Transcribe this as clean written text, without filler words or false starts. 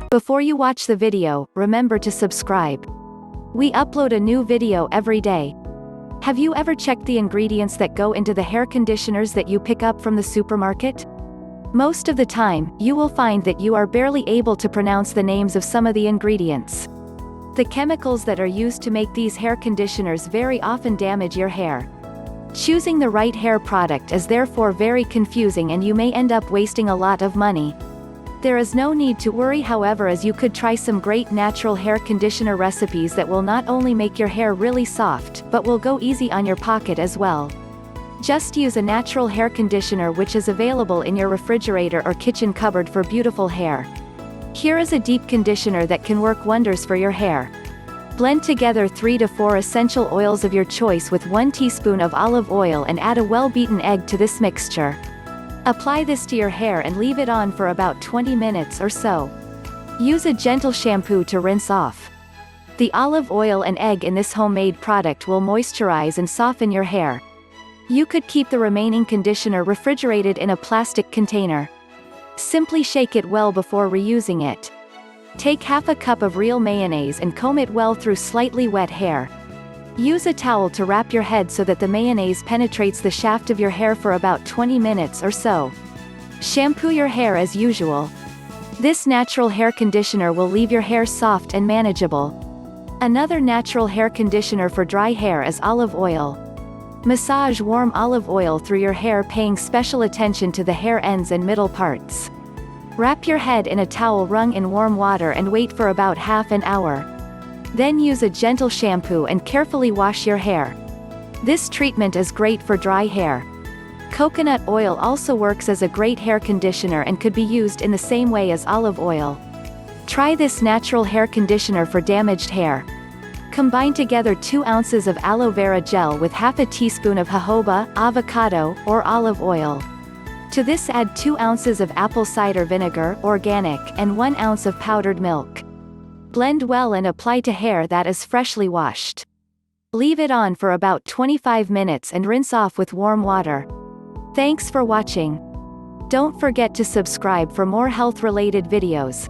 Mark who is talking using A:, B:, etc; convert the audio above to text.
A: Before you watch the video, remember to subscribe. We upload a new video every day. Have you ever checked the ingredients that go into the hair conditioners that you pick up from the supermarket? Most of the time, you will find that you are barely able to pronounce the names of some of the ingredients. The chemicals that are used to make these hair conditioners very often damage your hair. Choosing the right hair product is therefore very confusing and you may end up wasting a lot of money. There is no need to worry, however, as you could try some great natural hair conditioner recipes that will not only make your hair really soft, but will go easy on your pocket as well. Just use a natural hair conditioner which is available in your refrigerator or kitchen cupboard for beautiful hair. Here is a deep conditioner that can work wonders for your hair. Blend together 3 to 4 essential oils of your choice with 1 teaspoon of olive oil and add a well-beaten egg to this mixture. Apply this to your hair and leave it on for about 20 minutes or so. Use a gentle shampoo to rinse off. The olive oil and egg in this homemade product will moisturize and soften your hair. You could keep the remaining conditioner refrigerated in a plastic container. Simply shake it well before reusing it. Take half a cup of real mayonnaise and comb it well through slightly wet hair. Use a towel to wrap your head so that the mayonnaise penetrates the shaft of your hair for about 20 minutes or so. Shampoo your hair as usual. This natural hair conditioner will leave your hair soft and manageable. Another natural hair conditioner for dry hair is olive oil. Massage warm olive oil through your hair, paying special attention to the hair ends and middle parts. Wrap your head in a towel wrung in warm water and wait for about half an hour. Then use a gentle shampoo and carefully wash your hair. This treatment is great for dry hair. Coconut oil also works as a great hair conditioner and could be used in the same way as olive oil. Try this natural hair conditioner for damaged hair. Combine together 2 ounces of aloe vera gel with half a teaspoon of jojoba, avocado, or olive oil. To this add 2 ounces of apple cider vinegar, organic, and 1 ounce of powdered milk. Blend well and apply to hair that is freshly washed. Leave it on for about 25 minutes and rinse off with warm water. Thanks for watching. Don't forget to subscribe for more health-related videos.